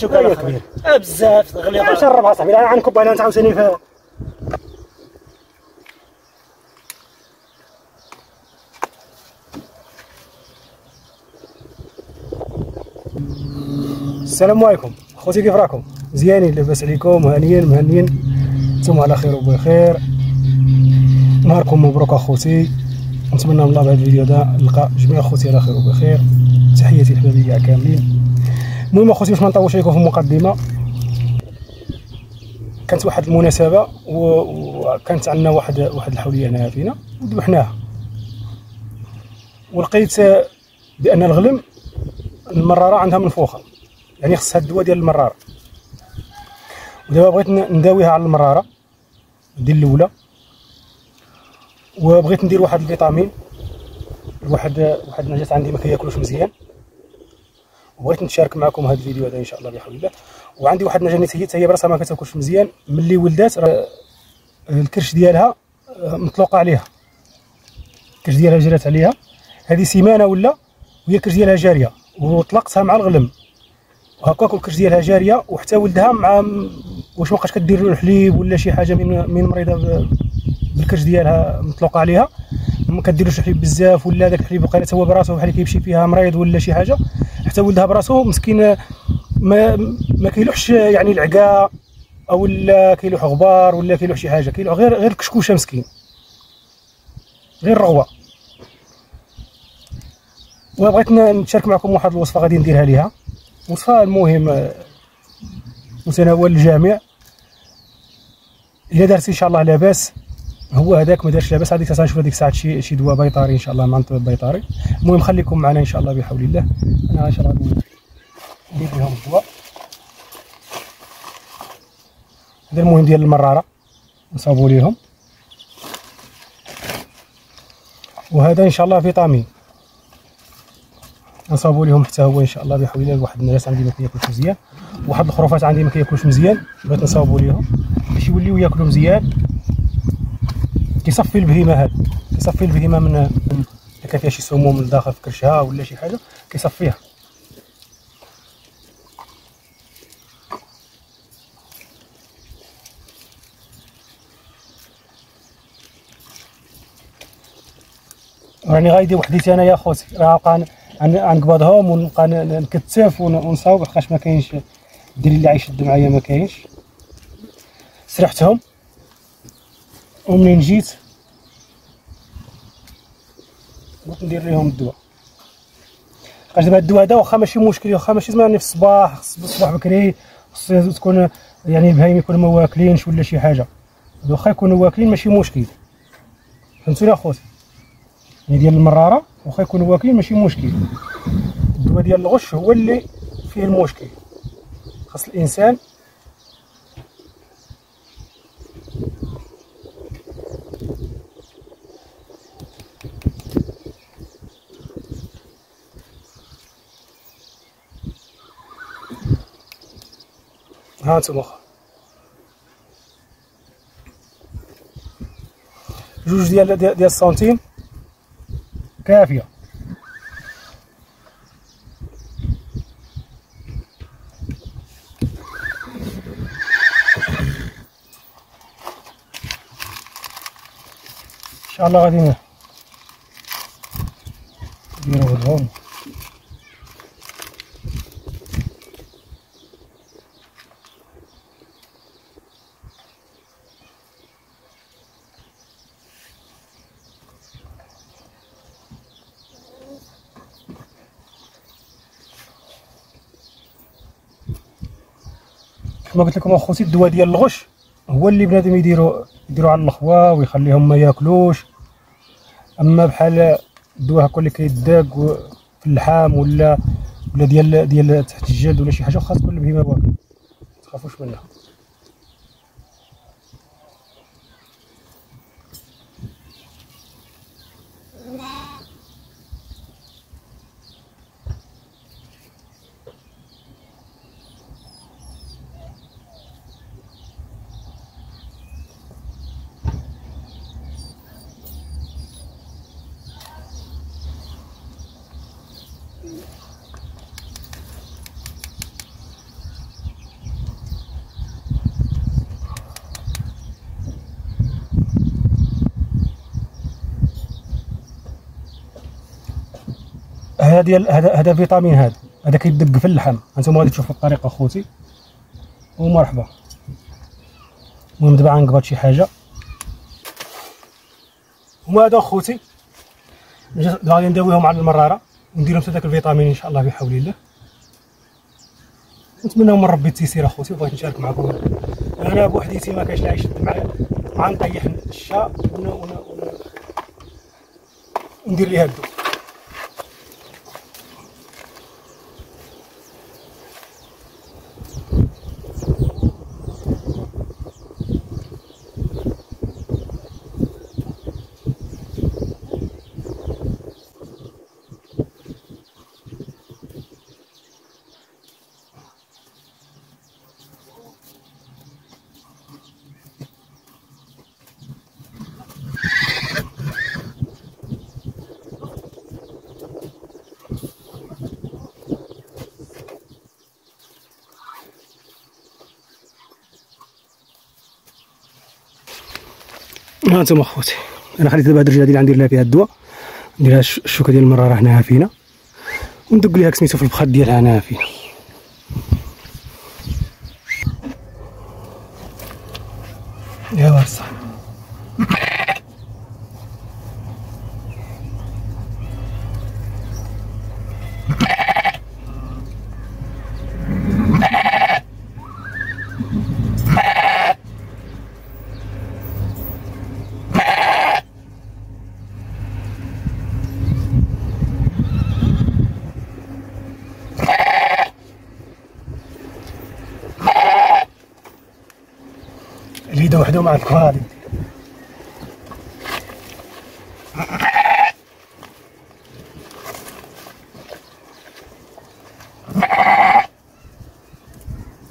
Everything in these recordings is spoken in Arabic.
الشوكولاته كبير بزاف غليظه. شربها صاحبي، انا عنكب انا تعاوتاني في السلام عليكم خوتي، كيف راكم؟ مزيانين؟ لاباس عليكم؟ مهنيين نتوما على خير وبخير. نهاركم مبروك اخوتي، نتمنى من الله بهذا الفيديو دا نلقى جميع اخوتي على خير وبخير. تحياتي الحبابيه كاع كاملين. المهم اخوتي باش ما نطولش عليكم في المقدمه، كانت واحد المناسبه وكانت عندنا واحد الحوليه هنا فينا وذبحناها، ولقيت بان الغلم المراره عندها منفوخه، يعني خصها الدواء ديال المراره. ودابا بغيت نداويها على المراره ديال الاولى، وبغيت ندير واحد الفيتامين واحد النجاس عندي ما كياكلوش مزيان، وبغيت نتشارك معكم هذا الفيديو هذا ان شاء الله بحول الله. وعندي واحد النجاة حتى هي براسها ما كتاكلش مزيان، ملي ولدات الكرش ديالها مطلوقه عليها، الكرش ديالها جرات عليها هذه سيمانه ولا، وهي الكرش ديالها جاريه، وطلقتها مع الغلم وهكاك الكرش ديالها جاريه، وحتى ولدها مع واش مابقاش كدير له الحليب ولا شي حاجه من مريضه بالكرش ديالها مطلوقه عليها، ما كديروش الحليب بزاف ولا داك الحليب بقى حتى هو براسو بحال كيمشي فيها مريض ولا شي حاجه، حتى ولدها براسو مسكين ما كيلوحش يعني العكا او لا كيلوح غبار ولا كيلوح شي حاجه، كيلوح غير كشكوشه مسكين، غير رغوه. وبغيت نشارك معكم واحد الوصفه غادي نديرها ليها، وصفه المهم متناول للجميع. الا درتي ان شاء الله لاباس، هو هذاك ما دارش لاباس غادي تنشوف هذيك الساعه شي دواء بيطاري ان شاء الله مع طبيب بيطاري. المهم خليكم معنا ان شاء الله بحول الله. انا ان شاء الله ندير لهم الدواء هذا المهم ديال المراره نصاوبوا ليهم، وهذا ان شاء الله فيتامين نصاوبوا ليهم حتى هو ان شاء الله بحول الله. واحد الناس عندي ما كياكلوش مزيان، واحد الخروفات عندي ما كياكلوش مزيان، بغيت نصاوبوا ليهم باش يوليو ياكلوا مزيان. كيصفي البهيمه، هذا كيصفي البهيمه من الا كان فيها شي سموم من الداخل في كرشها ولا شي حاجه كيصفيها. راني غايدي وحديتي انا يا خوتي، راه بقى نقبضهم ونبقى نكتف ونصاوب، لحقاش ما كاينش الدري اللي غيشد معايا، ما كاينش. سرحتهم ومنين جيت بغيت ندير لهم الدواء. لحقاش دابا الدواء هذا واخا ماشي مشكل، واخا ماشي زعما في الصباح، خص الصباح بكري، خص تكون يعني البهايم يكونوا ما واكلينش ولا شي حاجه، واخا يكونوا واكلين ماشي مشكل، فهمتوني اخوتي؟ يعني ديال المراره واخا يكونوا واكلين ماشي مشكل، الدواء ديال الغش هو اللي فيه المشكل. خاص الانسان ها انتم جوج ديال السنتيم كافيه. ان شاء الله غادي نديرو لهم. كما قلت لكم اخوتي، الدواء ديال الغش هو اللي بنادم يديروا على الخوا ويخليهم ما ياكلوش. اما بحال الدواء هكا اللي كيداق في اللحام ولا ديال تحت الجلد ولا شي حاجه، خاص كل بهيمه واكله، ما تخافوش منها. هذا ديال هذا فيتامين، هذا كيدق في اللحم. هانتوما غادي تشوفوا الطريقه خوتي ومرحبا. المهم دابا غنقبض شي حاجه، هما هادو خوتي غادي نداويهم على المراره وندير لهم حتى داك الفيتامين ان شاء الله بحول الله. نتمنى من ربي التيسير اخوتي، وبغيت نشارك معكم. انا بوحديتي ما كاينش اللي يشد معايا، غنطيح الشا وندير ليها الدو. ها انتم اخوتي، انا خليت دابا هاد الرجله ديالي غندير لها فيها الدواء، ندير لها الشوكه ديال المراره هناها فينا، وندق ليها سميتو في البخات ديالها هناها فينا. يا ورصه اليد وحده مع الكوالي.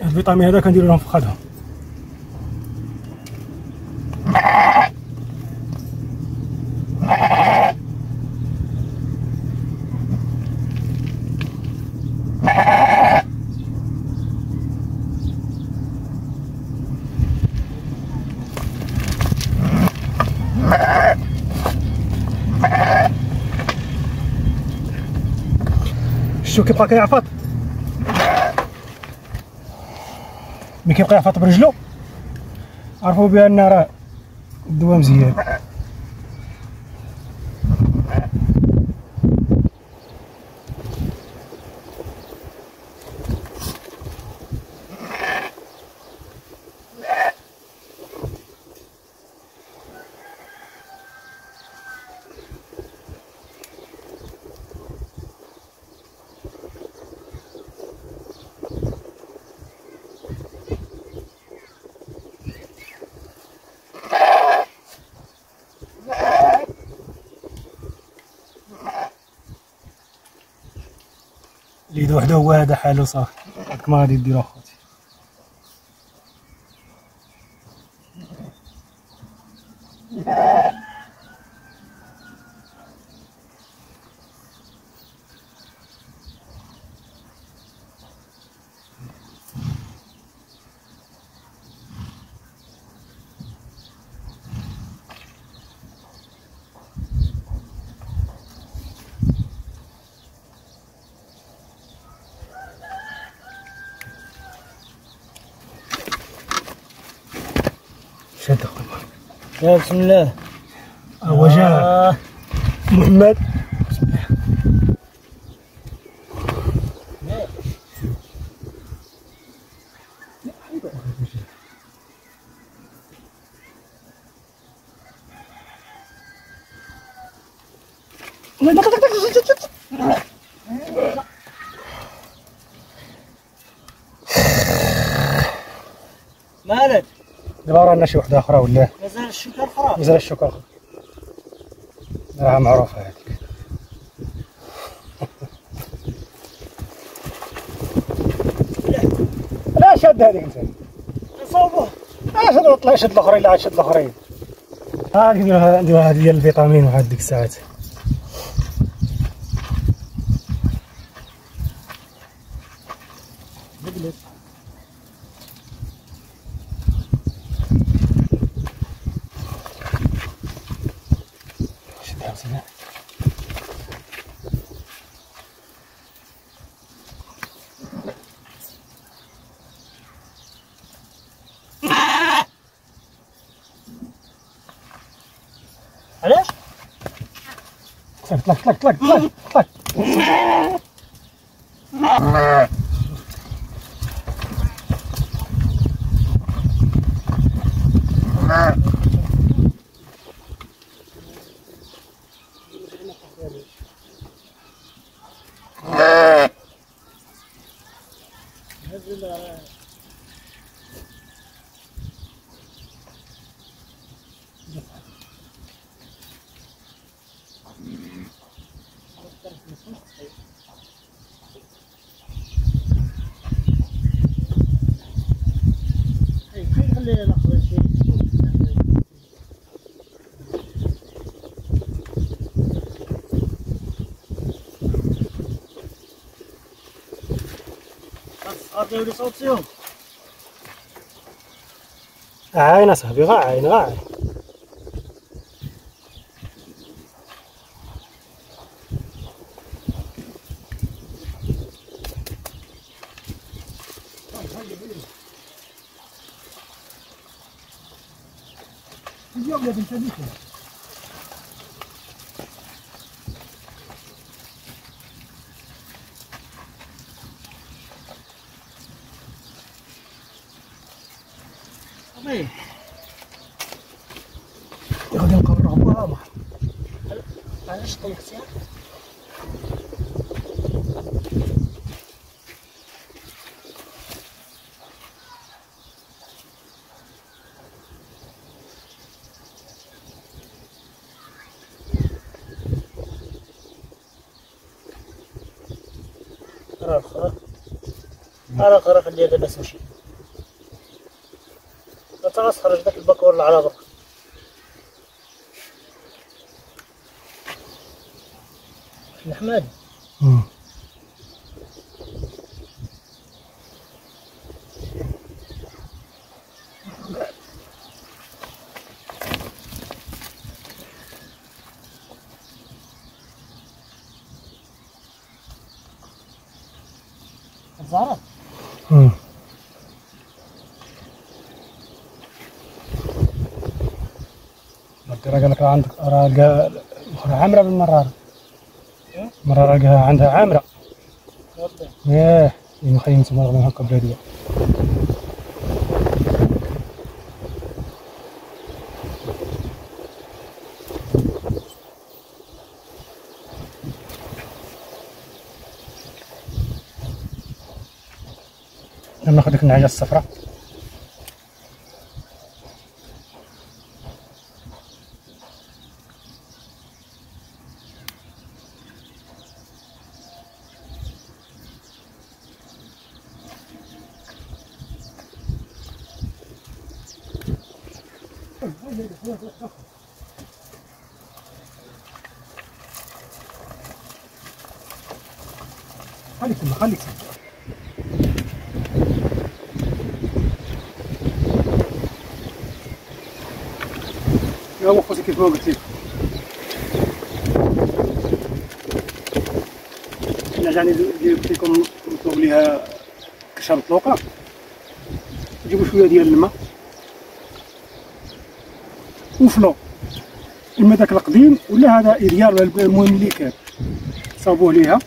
الفيتامين هذا كندير لهم في خدهم. شو كيبقى كيعفط، ملي كيبقى يعفط برجلو عرفوا بان راه الدواء مزيان. اليد وحده هو هذا حالو صافي، هاك ما غادي ديرو اخوتي. شد اخويا. يا بسم الله. هو جا محمد. بسم الله. مالك؟ دابا رانا شي وحده اخرى ولا مازال الشكر اخرى؟ مازال الشكر اخرى، راه معروفه هذيك. لا شد هذيك انت نصوبوه. شد طلع، شد الاخرين، لا شد الاخرين. ها نديرها هذه ديال الفيتامين وهاد ديك الساعات. طلق طلق طلق طلق طلق. عاين اصاحبي غا عاين غا عاين. اليوم يا بنت ابيكم غادي نلقاو الرغبة ما علاش طلقتيها؟ خرا خليها دابا تمشي. انت غتخرج داك الباكور اللي على برك. الحماد زهرة قال لك عندك راه عامرة بالمرارة. مرارة لقاها عندها عامرة. ياه مخيم تما هكا بلادية. ناخذ ديك النعجة الصفراء. خليك تما خليك تما. يا هو خوتي كيف ما قلت لك يعني اللي قلت لكم نطلق ليها كرشه مطلوقه. نجيبو شويه ديال الماء وفلو، اما داك القديم ولا هذا ايديال ولا المهم اللي كان صابوه ليها.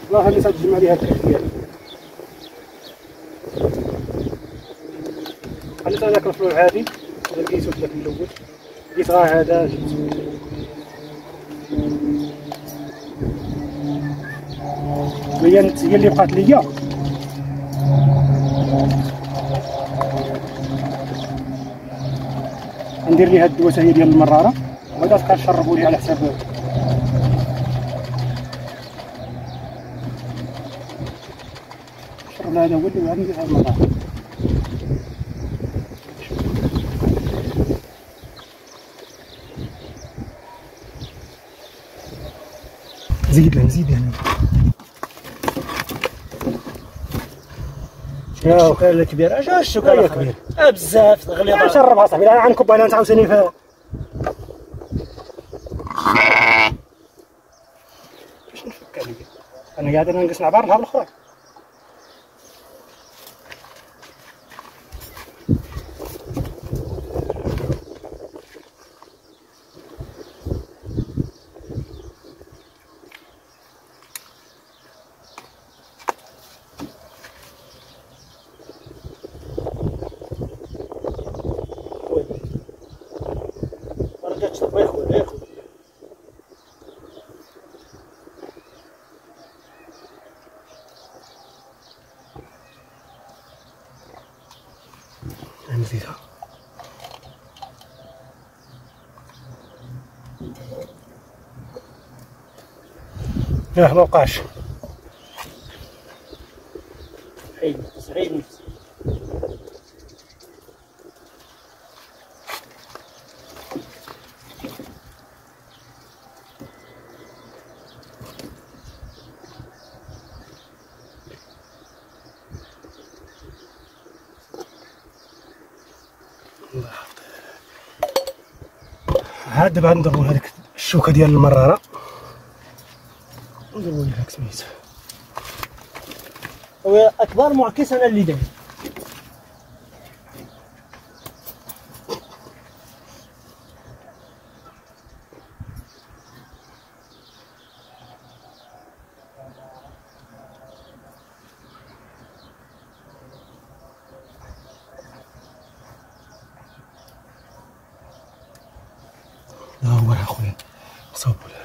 الله اللي تجمع ليها الكاس ديالها. خليت هذاك الفلو العادي هذا لقيتو في ذاك الاول، لقيت غير هذا جبت هي اللي بقات ليا. ندير ليها الدواء هي ديال المراره وغادا تبقى تشربوا لي على حساب الشرب. هذا هو اللي غادي ندير هذا المراره. زيد لها نزيد لها. يا وكاله الكبير اش الشوكولا كبير بزاف غليظه. شربها صاحبي انا عنكب انا عاوتاني باش نفك عليك. انا قاعد ننقص نعبار نهار الاخرى. نزيدها. ياه ما وقعش. صحيح نفس. عاد دابا نضربو هذيك الشوكه ديال المراره نديرو ليها سميتو. هو اكبر معكس انا اللي داير. لا هو اخويا صوبوا له.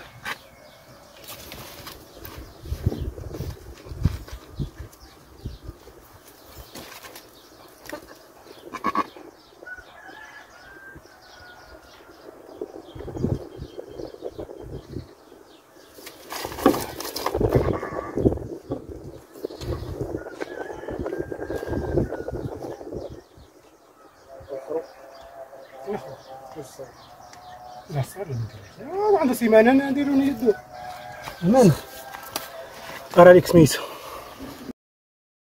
لا صار عنده سيمانه نديرو نجدو. من؟ ارى ليك سميتو.